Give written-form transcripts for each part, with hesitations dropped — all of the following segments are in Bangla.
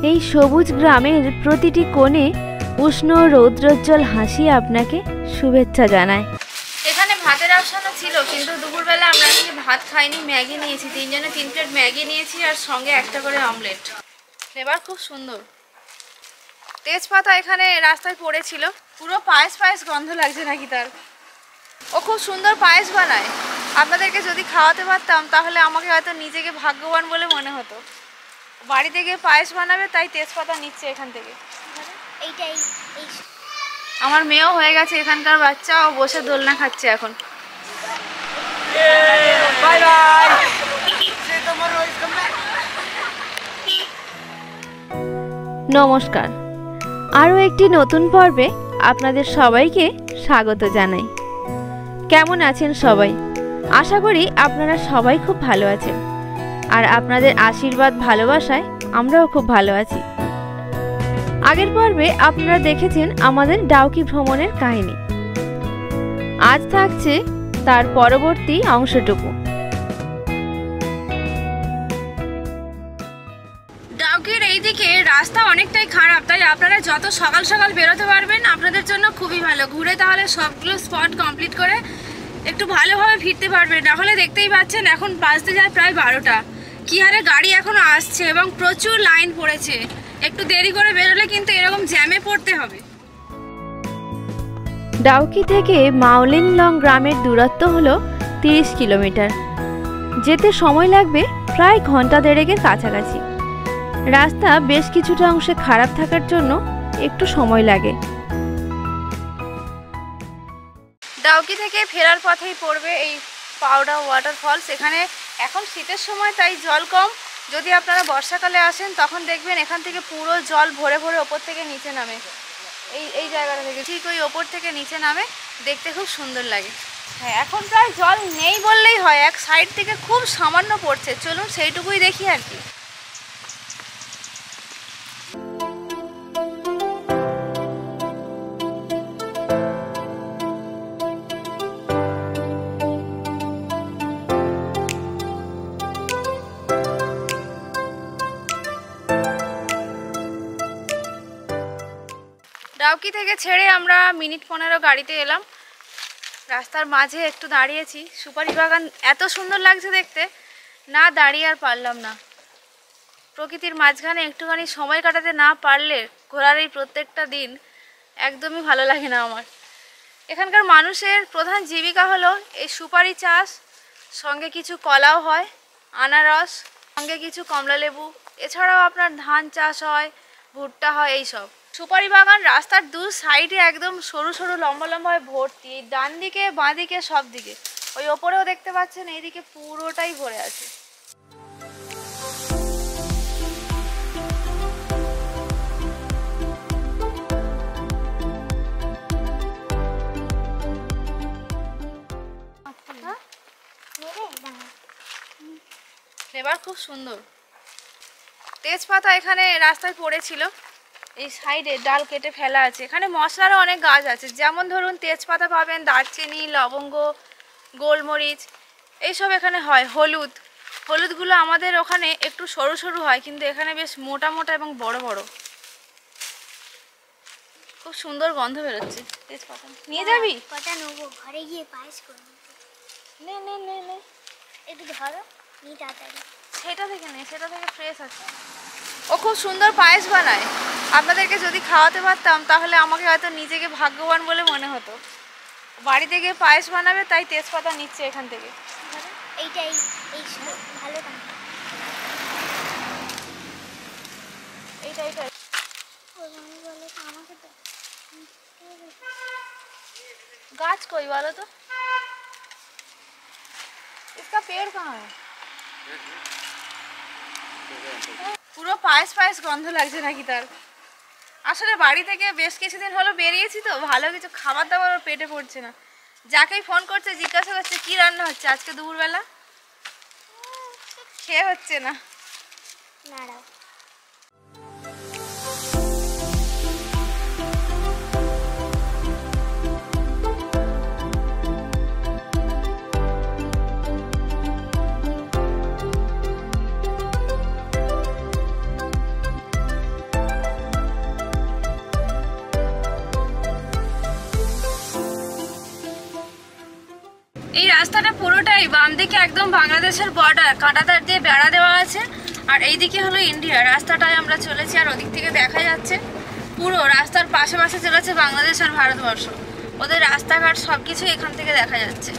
এই সবুজ গ্রামের প্রতিটি কোণে উষ্ণ রৌদ্রোজ্জ্বল হাসি আপনাকে শুভেচ্ছা জানায়। এখানে ভাতের অপশনও ছিল, কিন্তু দুপুরবেলা আমরা ভাত খাইনি, ম্যাগি নিয়েছি। তিনজনে 3 প্লেট ম্যাগি নিয়েছি আর সঙ্গে একটা করে অমলেট। ফ্লেভার খুব সুন্দর। তেজপাতা এখানে রাস্তায় পড়েছিল, পুরো পায়েস পায়েস গন্ধ লাগছে নাকি তার। ও খুব সুন্দর পায়েস বানায়। আপনাদেরকে যদি খাওয়াতে পারতাম তাহলে আমাকে হয়তো নিজেকে ভাগ্যবান বলে মনে হতো। বাড়িতে গিয়ে পায়েস বানাবে, তাই তেজপাতা নিচ্ছে এখান থেকে। আমার মেয়েও হয়ে গেছে এখানকার বাচ্চা, ও বসে দোলনা খাচ্ছে এখন। নমস্কার, আরও একটি নতুন পর্বে আপনাদের সবাইকে স্বাগত জানাই। কেমন আছেন সবাই? আশা করি আপনারা সবাই খুব ভালো আছেন, আর আপনাদের আশীর্বাদ ভালোবাসায় আমরাও খুব ভালো আছি। আগের পর্বে আপনারা দেখেছেন আমাদের ডাউকি ভ্রমণের কাহিনী। আজ থাকছে তার পরবর্তী অংশটুকু। ডাউকির এইদিকে রাস্তা অনেকটাই খারাপ, তাই আপনারা যত সকাল সকাল বেরোতে পারবেন আপনাদের জন্য খুবই ভালো। ঘুরে তাহলে সবগুলো স্পট কমপ্লিট করে একটু ভালোভাবে ফিরতে পারবেন। নাহলে দেখতেই পাচ্ছেন এখন বাজতে যায় প্রায় 12টা। কি হারে গাড়ি এখনো আসছে এবং প্রচুর লাইন পড়েছে। একটু দেরি করে বেরোলে কিন্তু এরকম জ্যামে পড়তে হবে। ডাউকি থেকে মাওলিনলং গ্রামের দূরত্ব হলো 30 কিলোমিটার। যেতে সময় লাগবে প্রায় ঘন্টা দেড়েকের কাছাকাছি। রাস্তা বেশ কিছুটা অংশে খারাপ থাকার জন্য একটু সময় লাগে। ডাউকি থেকে ফেরার পথেই পড়বে এই পাউডা ওয়াটারফলস। এখানে এখন শীতের সময় তাই জল কম। যদি আপনারা বর্ষাকালে আসেন তখন দেখবেন এখান থেকে পুরো জল ভরে ভরে ওপর থেকে নিচে নামে। এই জায়গাটা থেকে ঠিক ওই ওপর থেকে নিচে নামে, দেখতে খুব সুন্দর লাগে। হ্যাঁ, এখন প্রায় জল নেই বললেই হয়, এক সাইড থেকে খুব সামান্য পড়ছে। চলুন সেইটুকুই দেখি আর কি। ডাউকি থেকে ছেড়ে আমরা মিনিট 15 গাড়িতে এলাম। রাস্তার মাঝে একটু দাঁড়িয়েছি। সুপারি বাগান এত সুন্দর লাগছে দেখতে, না দাঁড়িয়ে আর পারলাম না। প্রকৃতির মাঝখানে একটুখানি সময় কাটাতে না পারলে ঘোরার এই প্রত্যেকটা দিন একদমই ভালো লাগে না আমার। এখানকার মানুষের প্রধান জীবিকা হলো এই সুপারি চাষ, সঙ্গে কিছু কলাও হয়, আনারস, সঙ্গে কিছু কমলালেবু, এছাড়াও আপনার ধান চাষ হয়, ভুট্টা হয়, এইসব। সুপারি বাগান রাস্তার দু সাইডে একদম সরু সরু লম্বা লম্বা হয়ে ভর্তি, ডান দিকে বাঁ দিকে সব দিকে। ওই ওপরেও দেখতে পাচ্ছেন এইদিকে পুরোটাই ভরে আছে। ফ্লেভার খুব সুন্দর। তেজপাতা এখানে রাস্তায় পড়েছিল, এই সাইডে ডাল কেটে ফেলা আছে। এখানে মশলারও অনেক গাছ আছে, যেমন ধরুন তেজপাতা পাবেন, দারচিনি, লবঙ্গ, গোলমরিচ, এইসব এখানে হয়। হলুদগুলো আমাদের ওখানে একটু সরু সরু হয়, কিন্তু এখানে বেশ মোটা মোটা এবং বড় বড়। খুব সুন্দর গন্ধ বেরোচ্ছে। তেজপাতা নিয়ে যাবি? কটা নেবো, ঘরে গিয়ে পায়েস করবো। নে নে নে নে, একটু ধরো, নিয়ে তাড়াতাড়ি। সেটা থেকে নে, সেটা থেকে ফ্রেশ আছে। ও খুব সুন্দর পায়েস বানায়। আপনাদেরকে যদি খাওয়াতে পারতাম তাহলে আমাকে হয়তো নিজেকে ভাগ্যবান বলে মনে হতো। বাড়িতে গিয়ে পায়েস বানাবে, তাই তেজপাতা নিচ্ছে এখান থেকে। এইটাই ভালো এইটা गाछ कोई वाला तो इसका पेड़ कहाँ है? পুরো পায়েস পায়েস গন্ধ লাগছে নাকি তার। আসলে বাড়ি থেকে বেশ কিছুদিন হলো বেরিয়েছি তো, ভালো কিছু খাবার দাবার পেটে পড়ছে না। যাকেই ফোন করছে জিজ্ঞাসা করছে কি রান্না হচ্ছে আজকে দুপুরবেলা, খেয়ে হচ্ছে না। পুরোটাই, বাম দিকে একদম বাংলাদেশের বর্ডার, কাঁটাতার দিয়ে বেড়া দেওয়া আছে, আর এইদিকে হলো ইন্ডিয়া। রাস্তাটায় আমরা চলেছি, আর ওদিক থেকে দেখা যাচ্ছে পুরো রাস্তার পাশে পাশে চলেছে বাংলাদেশ আর ভারতবর্ষ। ওদের রাস্তাঘাট সবকিছু এখান থেকে দেখা যাচ্ছে।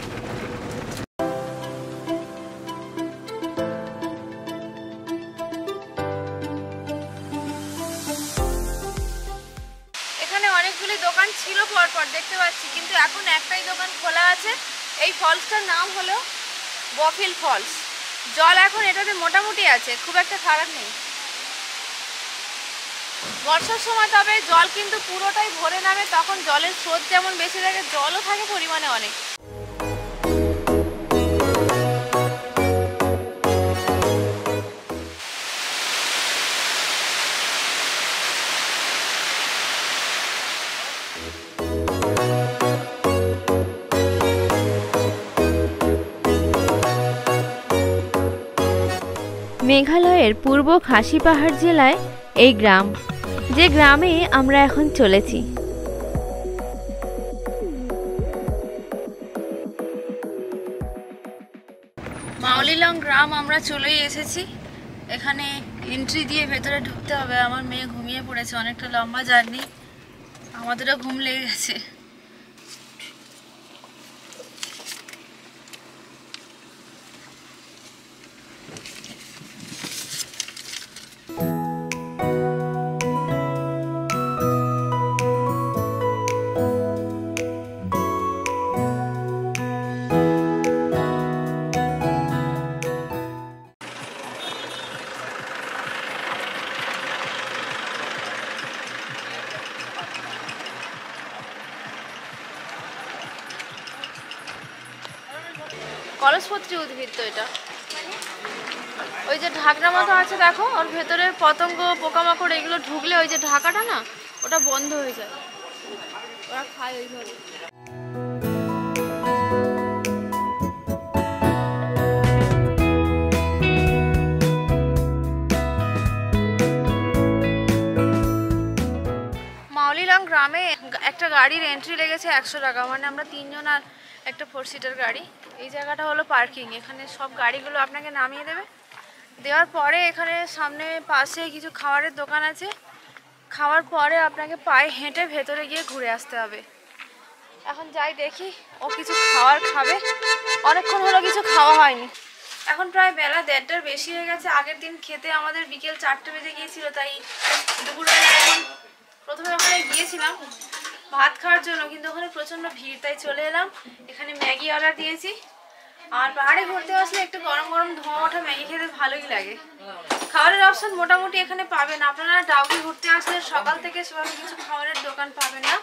এখানে অনেকগুলি দোকান ছিল পরপর দেখতে পাচ্ছি, কিন্তু এখন একটাই দোকান খোলা আছে। এই ফলসটার নাম হলো বফিল ফলস। জল এখন এটাতে মোটামুটি আছে, খুব একটা খারাপ নেই। বর্ষার সময় তবে জল কিন্তু পুরোটাই ভরে নামে, তখন জলের স্রোত যেমন বেশি থাকে, জলও থাকে পরিমাণে অনেক। মেঘালয়ের পূর্ব খাসি পাহাড় জেলায় এই গ্রাম, যে গ্রামে আমরা এখন চলেছি। মাওলিলং গ্রাম আমরা চলেই এসেছি। এখানে এন্ট্রি দিয়ে ভেতরে ঢুকতে হবে। আমার মেয়ে ঘুমিয়ে পড়েছে, অনেকটা লম্বা জার্নি, আমাদেরও ঘুম লেগে গেছে। কলসপত্রী উদ্ভিদ তো এটা। ওই যে ঢাকনা মতো আছে দেখো, ওর ভেতরে পতঙ্গ পোকামাকড় এগুলো ঢুকলে ওই যে ঢাকাটা না, ওটা বন্ধ হয়ে যায়, ওরা খায় ওইভাবে। মাওলিলং গ্রামে একটা গাড়ির এন্ট্রি লেগেছে 100 টাকা, মানে আমরা 3 জন আর একটা 4 সিটার গাড়ি। এই জায়গাটা হলো পার্কিং, এখানে সব গাড়িগুলো আপনাকে নামিয়ে দেবে। দেওয়ার পরে এখানে সামনে পাশে কিছু খাবারের দোকান আছে, খাওয়ার পরে আপনাকে পায়ে হেঁটে ভেতরে গিয়ে ঘুরে আসতে হবে। এখন যাই দেখি, ও কিছু খাবার খাবে, অনেকক্ষণ হলো কিছু খাওয়া হয়নি। এখন প্রায় বেলা 1:30টার বেশি হয়ে গেছে। আগের দিন খেতে আমাদের বিকেল 4টে বেজে গিয়েছিল, তাই দুপুরবেলা এখন প্রথমে ওখানে গিয়েছিলাম ভাত খাওয়ার জন্য, কিন্তু ওখানে প্রচণ্ড ভিড়, তাই চলে এলাম। এখানে ম্যাগি অর্ডার দিয়েছি। আর পাহাড়ে ঘুরতে আসলে একটু গরম গরম ধোঁয়া ওঠা ম্যাগি খেতে ভালোই লাগে। খাবারের অপশন মোটামুটি এখানে পাবেন। আপনারা ডাউকি ঘুরতে আসলে সকাল থেকে সেভাবে কিছু খাবারের দোকান পাবেন না,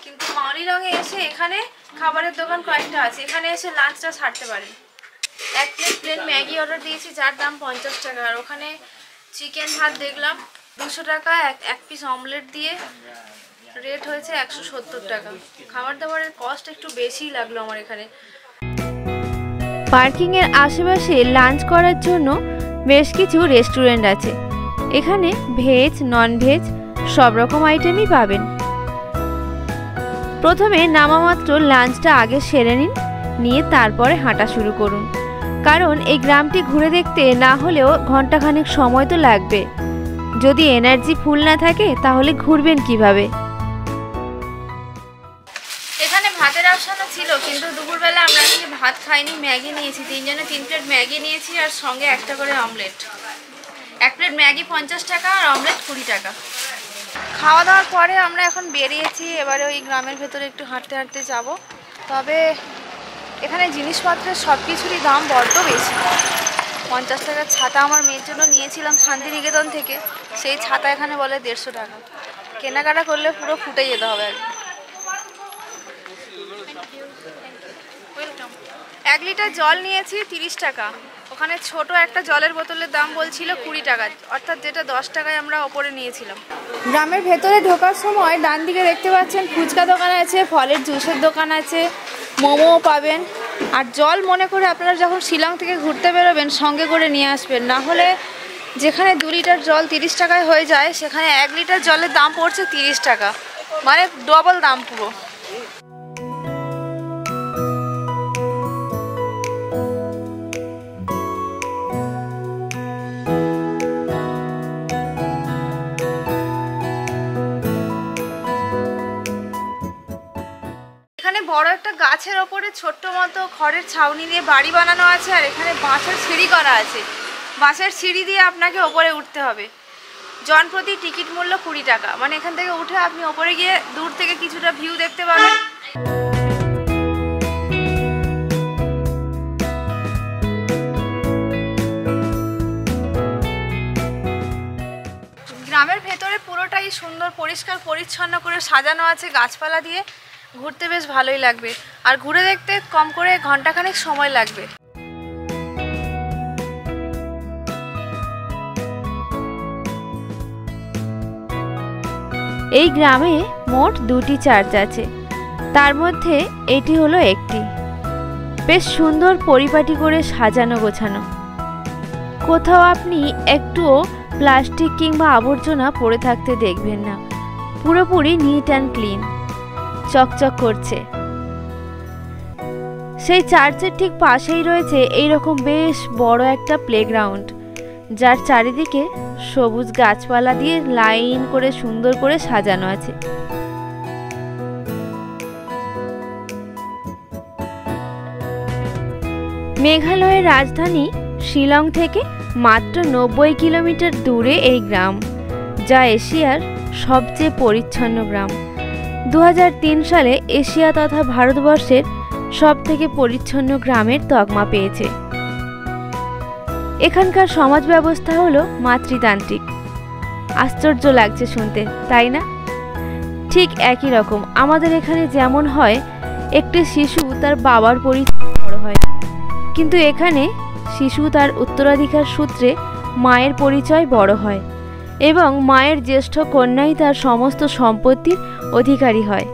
কিন্তু মাওলিলংয়ে এসে এখানে খাবারের দোকান কয়েকটা আছে, এখানে এসে লাঞ্চটা ছাড়তে পারেন। 1 প্লেট প্লেন ম্যাগি অর্ডার দিয়েছি, যার দাম 50 টাকা। আর ওখানে চিকেন ভাত দেখলাম 200 টাকা, এক পিস অমলেট দিয়ে রেট হয়েছে 170 টাকা। খাবার দাবারের কস্ট একটু বেশিই লাগলো আমার এখানে। পার্কিংয়ের আশেপাশে লাঞ্চ করার জন্য বেশ কিছু রেস্টুরেন্ট আছে। এখানে ভেজ নন ভেজ সব রকম আইটেমই পাবেন। প্রথমে নামামাত্র লাঞ্চটা আগে সেরে নিয়ে তারপরে হাঁটা শুরু করুন, কারণ এই গ্রামটি ঘুরে দেখতে না হলেও ঘন্টাখানেক সময় তো লাগবে। যদি এনার্জি ফুল না থাকে তাহলে ঘুরবেন কিভাবে? এখানে ভাতের অপশনও ছিল, কিন্তু দুপুরবেলা আমরা এখানে ভাত খাইনি, ম্যাগি নিয়েছি। 3 জনে 3 প্লেট ম্যাগি নিয়েছি, আর সঙ্গে একটা করে অমলেট। 1 প্লেট ম্যাগি 50 টাকা, আর অমলেট 20 টাকা। খাওয়া দাওয়ার পরে আমরা এখন বেরিয়েছি, এবারে ওই গ্রামের ভেতরে একটু হাঁটতে হাঁটতে যাব। তবে এখানে জিনিসপত্রের সব কিছুরই দাম বড্ড বেশি। 50 টাকার ছাতা আমার মেয়ের জন্য নিয়েছিলাম শান্তিনিকেতন থেকে, সেই ছাতা এখানে বলে 150 টাকা। কেনাকাটা করলে পুরো ফুটে যেতে হবে। 1 লিটার জল নিয়েছি 30 টাকা। ওখানে ছোট একটা জলের বোতলের দাম বলছিল 20 টাকা, অর্থাৎ যেটা 10 টাকায় আমরা ওপরে নিয়েছিলাম। গ্রামের ভেতরে ঢোকার সময় ডান দিকে দেখতে পাচ্ছেন ফুচকা দোকান আছে, ফলের জুসের দোকান আছে, মোমোও পাবেন। আর জল মনে করে আপনারা যখন শিলং থেকে ঘুরতে বেরোবেন সঙ্গে করে নিয়ে আসবেন, না হলে যেখানে 2 লিটার জল 30 টাকায় হয়ে যায়, সেখানে 1 লিটার জলের দাম পড়ছে 30 টাকা, মানে ডবল দাম পুরো। বড় একটা গাছের ওপরে ছোট্ট মতো খড়ের ছাউনি দিয়ে বাড়ি বানানো আছে, আর এখানে বাঁশের সিঁড়ি করা আছে। বাঁশের সিঁড়ি দিয়ে আপনাকে ওপরে উঠতে হবে। জনপ্রতি টিকিট মূল্য 20 টাকা। মানে এখান থেকে উঠে আপনি ওপরে গিয়ে দূর থেকে কিছুটা ভিউ দেখতে পাবেন। গ্রামের ভেতরে পুরোটাই সুন্দর পরিষ্কার পরিচ্ছন্ন করে সাজানো আছে গাছপালা দিয়ে। ঘুরতে বেশ ভালোই লাগবে, আর ঘুরে দেখতে কম করে ঘন্টাখানেক সময় লাগবে। এই গ্রামে মোট 2টি চার্চ আছে, তার মধ্যে এটি হলো একটি। বেশ সুন্দর পরিপাটি করে সাজানো গোছানো। কোথাও আপনি একটুও প্লাস্টিক কিংবা আবর্জনা পড়ে থাকতে দেখবেন না। পুরোপুরি নিট অ্যান্ড ক্লিন, চকচক করছে। সেই চার্চের ঠিক পাশেই রয়েছে এইরকম বেশ বড় একটা প্লেগ্রাউন্ড, যার চারিদিকে সবুজ গাছপালা দিয়ে লাইন করে সুন্দর করে সাজানো আছে। মেঘালয়ের রাজধানী শিলং থেকে মাত্র 90 কিলোমিটার দূরে এই গ্রাম, যা এশিয়ার সবচেয়ে পরিচ্ছন্ন গ্রাম। 2003 সালে এশিয়া তথা ভারতবর্ষের সবথেকে পরিচ্ছন্ন গ্রামের তকমা পেয়েছে। এখানকার সমাজ ব্যবস্থা হলো মাতৃতান্ত্রিক। আশ্চর্য লাগছে শুনতে, তাই না? ঠিক একই রকম আমাদের এখানে যেমন হয় একটি শিশু তার বাবার পরিচয় বড় হয়, কিন্তু এখানে শিশু তার উত্তরাধিকার সূত্রে মায়ের পরিচয় বড় হয়, এবং মায়ের জ্যেষ্ঠ কন্যাই তার সমস্ত সম্পত্তির অধিকারী হয়।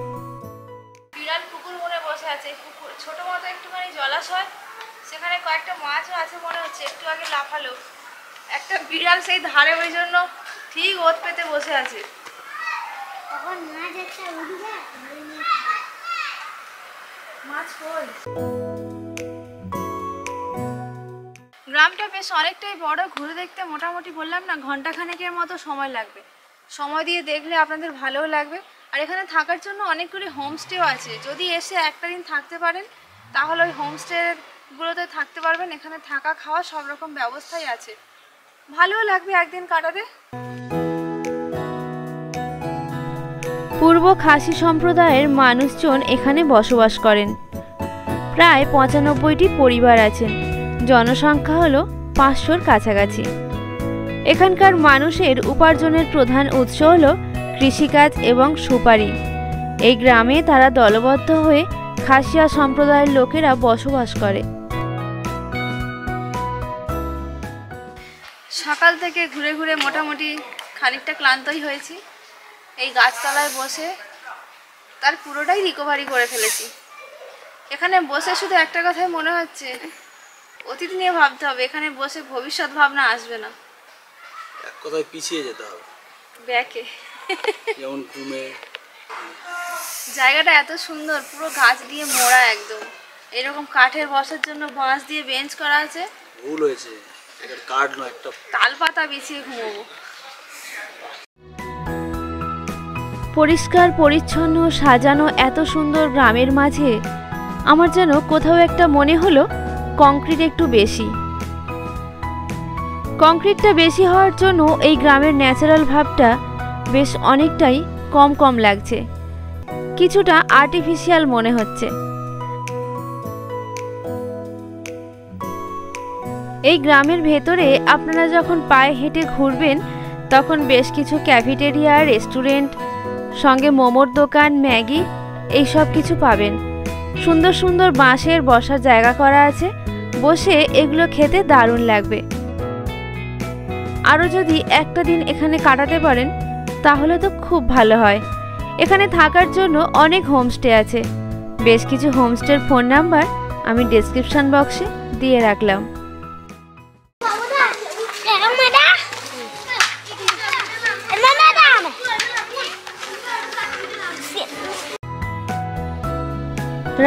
বিড়াল পুকুর মনে বসে আছে। পুকুর ছোট মতো একটুখানি জলাশয়, সেখানে কয়েকটা মাছও আছে মনে হচ্ছে। একটু আগে লাফালো একটা বিড়াল সেই ধারে, ওই জন্য ঠিক ওত পেতে বসে আছে। মাছ কই? গ্রামটা বেশ অনেকটাই বড়। ঘুরে দেখতে মোটামুটি বললাম না ঘন্টাখানেকের মতো সময় লাগবে। সময় দিয়ে দেখলে আপনাদের ভালোও লাগবে। আর এখানে থাকার জন্য অনেকগুলি হোমস্টেও আছে। যদি এসে একটা দিন থাকতে পারেন তাহলে ওই হোমস্টেগুলোতে থাকতে পারবেন। এখানে থাকা খাওয়া সব রকম ব্যবস্থাই আছে, ভালোও লাগবে একদিন কাটাতে। পূর্ব খাসি সম্প্রদায়ের মানুষজন এখানে বসবাস করেন। প্রায় 95টি পরিবার আছেন। জনসংখ্যা হলো 500-র কাছাকাছি। এখানকার মানুষের উপার্জনের প্রধান উৎস হলো কৃষিকাজ এবং সুপারি। এই গ্রামে তারা দলবদ্ধ হয়ে খাসিয়া সম্প্রদায়ের লোকেরা বসবাস করে। সকাল থেকে ঘুরে ঘুরে মোটামুটি খানিকটা ক্লান্তই হয়েছি। এই গাছতলায় বসে তার পুরোটাই রিকভারি করে ফেলেছি। এখানে বসে শুধু একটা কথাই মনে হচ্ছে, অতীত নিয়ে ভাবতে হবে। এখানে বসে ভবিষ্যৎ ভাবনা আসবে না, এক কথায় পিছিয়ে যেতে হবে ব্যাকে। যেমন ঘুমে। জায়গাটা এত সুন্দর, পুরো গাছ দিয়ে মোড়া একদম। এরকম কাঠের বসার জন্য বাঁশ দিয়ে বেঞ্চ করা আছে। ভুল হয়েছে, এটা কাঠ নয়, একটা তাল পাতা বিছিয়ে ঘুমোবো। পরিষ্কার পরিচ্ছন্ন সাজানো এত সুন্দর গ্রামের মাঝে আমার যেন কোথাও একটা মনে হলো কংক্রিট একটু বেশি। কংক্রিটটা বেশি হওয়ার জন্য এই গ্রামের ন্যাচারাল ভাবটা বেশ অনেকটাই কম কম লাগছে, কিছুটা আর্টিফিশিয়াল মনে হচ্ছে। এই গ্রামের ভেতরে আপনারা যখন পায়ে হেঁটে ঘুরবেন তখন বেশ কিছু ক্যাফেটেরিয়া, রেস্টুরেন্ট, সঙ্গে মোমোর দোকান, ম্যাগি এইসব কিছু পাবেন। সুন্দর সুন্দর বাঁশের বসার জায়গা করা আছে, বসে এগুলো খেতে দারুণ লাগবে। আরও যদি একটা দিন এখানে কাটাতে পারেন তাহলে তো খুব ভালো হয়। এখানে থাকার জন্য অনেক হোমস্টে আছে। বেশ কিছু হোমস্টের ফোন নাম্বার আমি ডেসক্রিপশন বক্সে দিয়ে রাখলাম।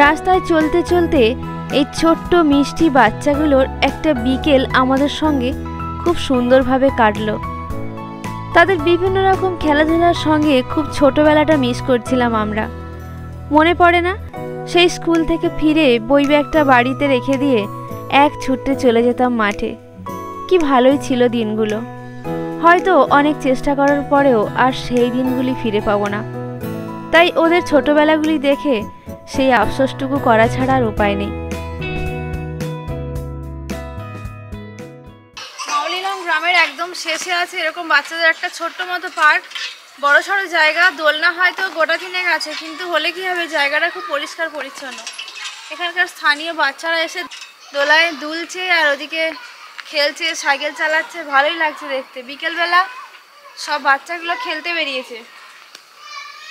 রাস্তায় চলতে চলতে এই ছোট্ট মিষ্টি বাচ্চাগুলোর একটা বিকেল আমাদের সঙ্গে খুব সুন্দরভাবে কাটলো। তাদের বিভিন্ন রকম খেলাধুলার সঙ্গে খুব ছোটবেলাটা মিস করছিলাম আমরা। মনে পড়ে না সেই স্কুল থেকে ফিরে বই ব্যাগটা বাড়িতে রেখে দিয়ে এক ছুটতে চলে যেতাম মাঠে। কি ভালোই ছিল দিনগুলো। হয়তো অনেক চেষ্টা করার পরেও আর সেই দিনগুলি ফিরে পাবো না। তাই ওদের ছোটবেলাগুলি দেখে সেই আফসোসটুকু করা ছাড়া আর উপায় নেই। মাউলিলং গ্রামের একদম শেষে আছে এরকম বাচ্চাদের একটা ছোট্ট মতো পার্ক, বড় সড়ো জায়গা। দোলনা হয়তো গোটা কিনেক আছে, কিন্তু হলে কি হবে, জায়গাটা খুব পরিষ্কার পরিচ্ছন্ন। এখানকার স্থানীয় বাচ্চারা এসে দোলায় দুলছে আর ওদিকে খেলছে, সাইকেল চালাচ্ছে, ভালোই লাগছে দেখতে। বিকেলবেলা সব বাচ্চাগুলো খেলতে বেরিয়েছে।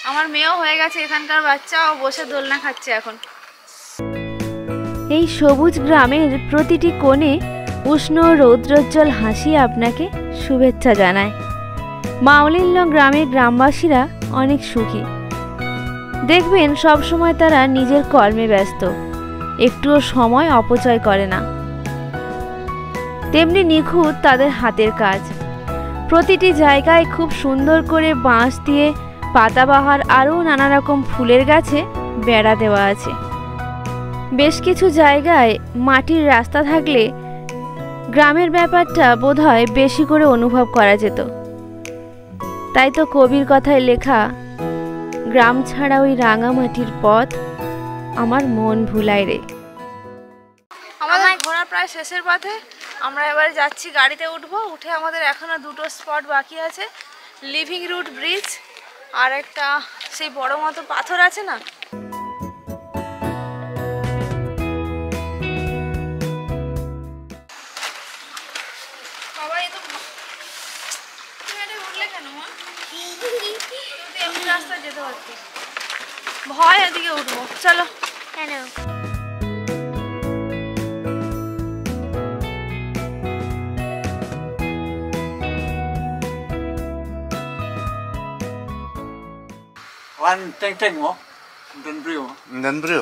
আমার মেয়েও হয়ে গেছে এখানকার বাচ্চা, ও বসে দোলনা খাচ্ছে এখন। এই সবুজ গ্রামের প্রতিটি কোণে উষ্ণ রৌদ্রোজ্জ্বল হাসি আপনাকে শুভেচ্ছা জানায়। মাউলিনলং গ্রামের গ্রামবাসীরা অনেক সুখী। দেখবেন সবসময় তারা নিজের কর্মে ব্যস্ত, একটুও সময় অপচয় করে না। তেমনি নিখুঁত তাদের হাতের কাজ। প্রতিটি জায়গায় খুব সুন্দর করে বাঁশ দিয়ে পাতাবাহার আরও নানা রকম ফুলের গাছে বেড়া দেওয়া আছে। বেশ কিছু জায়গায় মাটির রাস্তা থাকলে গ্রামের ব্যাপারটা বোধহয় বেশি করে অনুভব করা যেত। তাই তো কবির কথায় লেখা, গ্রাম ছাড়া ওই রাঙামাটির পথ আমার মন ভুলায় রে। আমাদের ঘোরা প্রায় শেষের পথে। আমরা এবারে যাচ্ছি, গাড়িতে উঠবো। উঠে আমাদের এখনো দুটো স্পট বাকি আছে, লিভিং রুট ব্রিজ আর একটা সেই বড় মতো পাথর আছে না, সবাই তো তুমি এটা উঠলে কেন মা? এমনি রাস্তা যেতে হচ্ছে, ভয় এদিকে উঠবো। চলো। কেন? One teng mo, dan brio. Dan bro.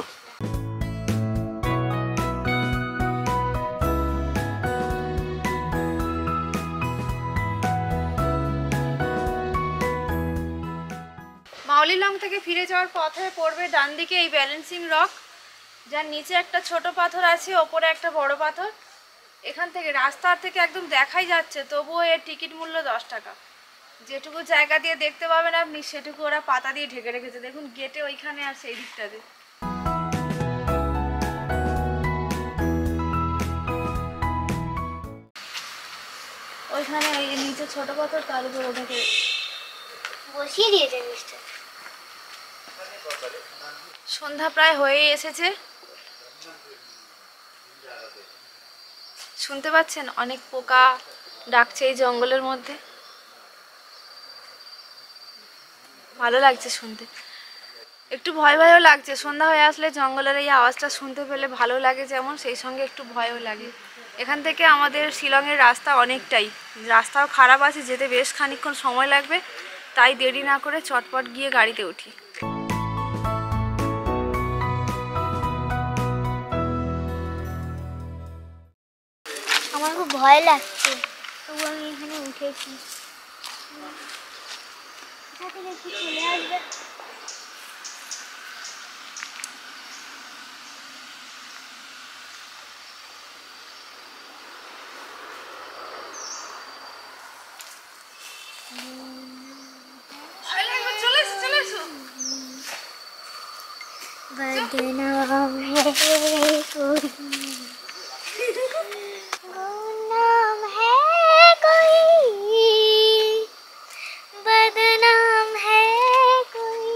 Mawlynnong থেকে ফিরে যাওয়ার পথে পড়বে ডান দিকে এই ব্যালেন্সিং রক, যার নিচে একটা ছোট পাথর আছে, ওপরে একটা বড় পাথর। এখান থেকে রাস্তার থেকে একদম দেখাই যাচ্ছে, তবুও এর টিকিট মূল্য 10 টাকা। যেটুকু জায়গা দিয়ে দেখতে পাবেন আপনি, সেটুকু ওরা পাতা দিয়ে ঢেকে রেখেছে। দেখুন গেটে ওইখানে আর সেই দিকটাতে। ওইখানে ওই নিচে ছোট পাথর, তার উপর ওটাকে বসিয়ে দিয়েছে মিস্টার। সন্ধ্যা প্রায় হয়েই এসেছে। শুনতে পাচ্ছেন অনেক পোকা ডাকছে এই জঙ্গলের মধ্যে, ভালো লাগছে শুনতে। একটু ভয় ভয়ও লাগছে, সন্ধ্যা হয়ে আসলে জঙ্গলের এই আওয়াজটা শুনতে পেলে ভালো লাগে যেমন, সেই সঙ্গে একটু ভয়ও লাগে। এখান থেকে আমাদের শিলংয়ের রাস্তা অনেকটাই, রাস্তাও খারাপ আছে, যেতে বেশ খানিকক্ষণ সময় লাগবে। তাই দেরি না করে চটপট গিয়ে গাড়িতে উঠি। আমার খুব ভয় লাগছে, তবু আমি এখানে উঠেছি। কোথা থেকে কি চলে আসবে? চলে এসো, চলে এসো। बदनाम है कोई, गुमनाम है कोई, बदनाम है कोई।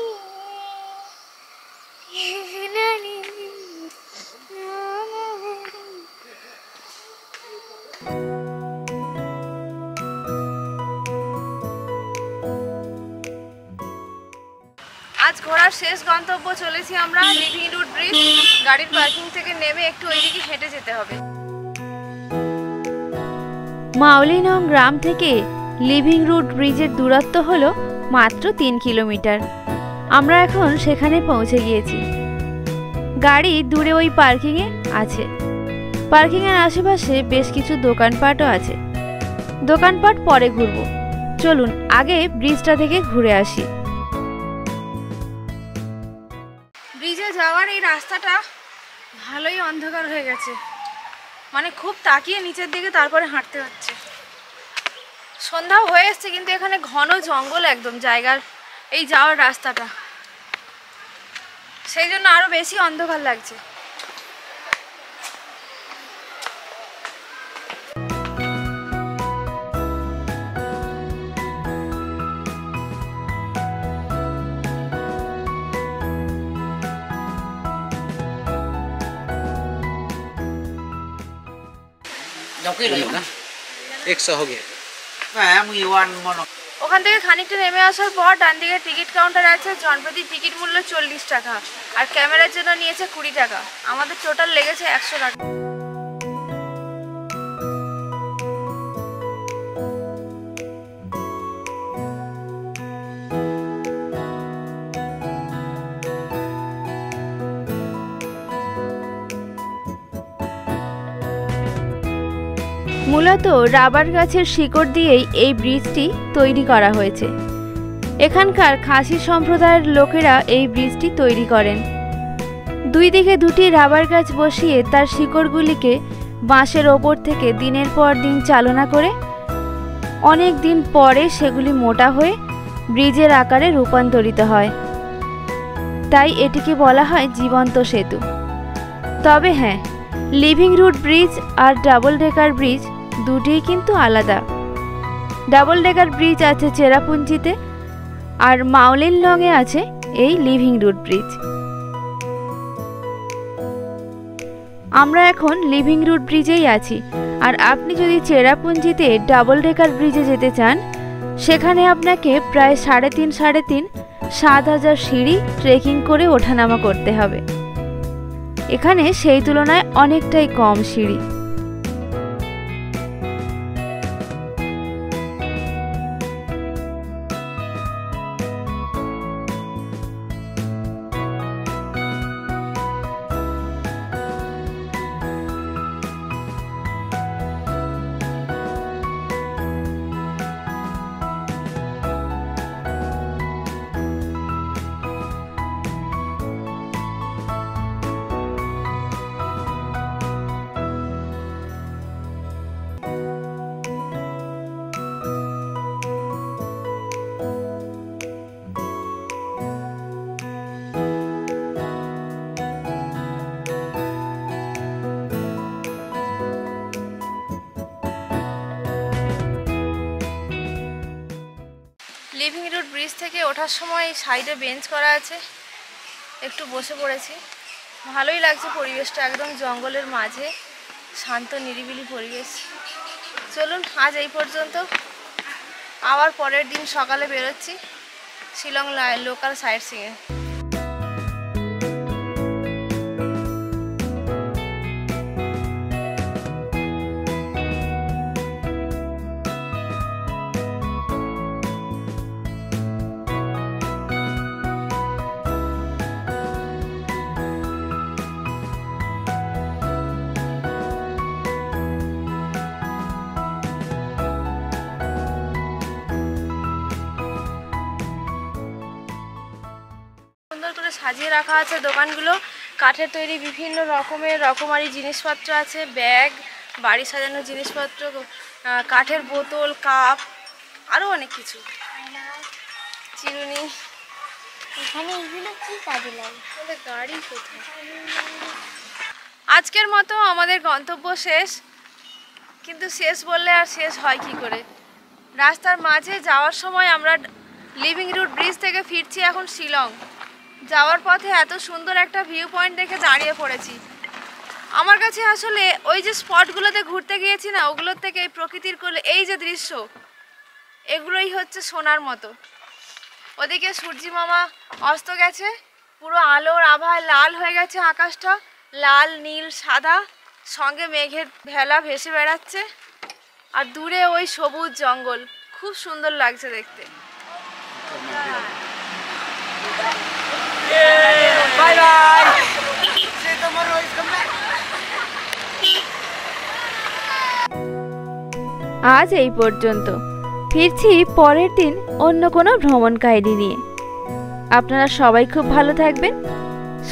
আজ ঘোরার শেষ গন্তব্য চলেছি আমরা, লিভিং রুট ব্রিজ। গাড়ির পার্কিং থেকে নেমে একটু ওইদিকে হেঁটে যেতে হবে। মাউলিনং গ্রাম থেকে লিভিং রুট ব্রিজের দূরত্ব হলো মাত্র 3 কিলোমিটার। আমরা এখন সেখানে পৌঁছে গিয়েছি। গাড়ি দূরে ওই পার্কিংয়ে আছে। পার্কিংয়ের আশেপাশে বেশ কিছু দোকানপাটও আছে। দোকানপাট পরে ঘুরবো, চলুন আগে ব্রিজটা থেকে ঘুরে আসি। ব্রিজে যাওয়ার যাওয়ার এই রাস্তাটা ভালোই অন্ধকার হয়ে গেছে, মানে খুব তাকিয়ে নিচের দিকে তারপরে হাঁটতে হচ্ছে। সন্ধ্যাও হয়ে এসছে কিন্তু এখানে ঘন জঙ্গল একদম জায়গার এই যাওয়ার রাস্তাটা, সেই জন্য আরো বেশি অন্ধকার লাগছে। ওখান থেকে খানিকটা নেমে আসার পর ডান দিকে টিকিট কাউন্টার আছে, জনপ্রতি টিকিট মূল্য 40 টাকা, আর ক্যামেরার জন্য নিয়েছে 20 টাকা। আমাদের টোটাল লেগেছে 100 টাকা। মূলত রাবার গাছের শিকড় দিয়েই এই ব্রিজটি তৈরি করা হয়েছে। এখানকার খাসি সম্প্রদায়ের লোকেরা এই ব্রিজটি তৈরি করেন। দুই দিকে দুটি রাবার গাছ বসিয়ে তার শিকড়গুলিকে বাঁশের ওপর থেকে দিনের পর দিন চালনা করে অনেক দিন পরে সেগুলি মোটা হয়ে ব্রিজের আকারে রূপান্তরিত হয়। তাই এটিকে বলা হয় জীবন্ত সেতু। তবে হ্যাঁ, লিভিং রুট ব্রিজ আর ডাবল ডেকার ব্রিজ দুটিই কিন্তু আলাদা। ডাবল ডেকার ব্রিজ আছে চেরাপুঞ্জিতে, আর মাওলিনলংয়ে আছে এই লিভিং রুট ব্রিজ। আমরা এখন লিভিং রুট ব্রিজেই আছি, আর আপনি যদি চেরাপুঞ্জিতে ডাবল ডেকার ব্রিজে যেতে চান, সেখানে আপনাকে প্রায় 3.5-7,000 সিঁড়ি ট্রেকিং করে ওঠানামা করতে হবে। এখানে সেই তুলনায় অনেকটাই কম সিঁড়ি। লিভিং রুট ব্রিজ থেকে ওঠার সময় সাইডে বেঞ্চ করা আছে, একটু বসে পড়েছি। ভালোই লাগছে পরিবেশটা, একদম জঙ্গলের মাঝে শান্ত নিরিবিলি পরিবেশ। চলুন আজ এই পর্যন্ত, আবার পরের দিন সকালে বেরোচ্ছি শিলং লোকাল সাইট সিইংয়ে। সুন্দর করে সাজিয়ে রাখা আছে দোকানগুলো, কাঠের তৈরি বিভিন্ন রকমারি জিনিসপত্র আছে, ব্যাগ, বাড়ি সাজানোর জিনিসপত্র, কাঠের বোতল, কাপ, আরও অনেক কিছু, চিরুনি। এখানে এগুলো কি কাজে লাগে? গাড়ি কোথায়? আজকের মতো আমাদের গন্তব্য শেষ, কিন্তু শেষ বললে আর শেষ হয় কি করে। রাস্তার মাঝে যাওয়ার সময় আমরা লিভিং রুট ব্রিজ থেকে ফিরছি এখন শিলং। যাওয়ার পথে এত সুন্দর একটা ভিউ পয়েন্ট দেখে দাঁড়িয়ে পড়েছি। আমার কাছে আসলে ওই যে স্পটগুলোতে ঘুরতে গিয়েছি না, ওগুলোর থেকে এই প্রকৃতির কোলে এই যে দৃশ্য, এগুলোই হচ্ছে সোনার মতো। ওদিকে সূর্যি মামা অস্ত গেছে, পুরো আলোর আভায় লাল হয়ে গেছে আকাশটা, লাল নীল সাদা, সঙ্গে মেঘের ভেলা ভেসে বেড়াচ্ছে, আর দূরে ওই সবুজ জঙ্গল, খুব সুন্দর লাগছে দেখতে। Bye bye. আজ এই পর্যন্ত, ফিরছি পরের দিন অন্য কোনো ভ্রমণ কাহিনী নিয়ে। আপনারা সবাই খুব ভালো থাকবেন,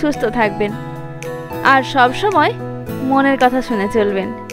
সুস্থ থাকবেন আর সব সময় মনের কথা শুনে চলবেন।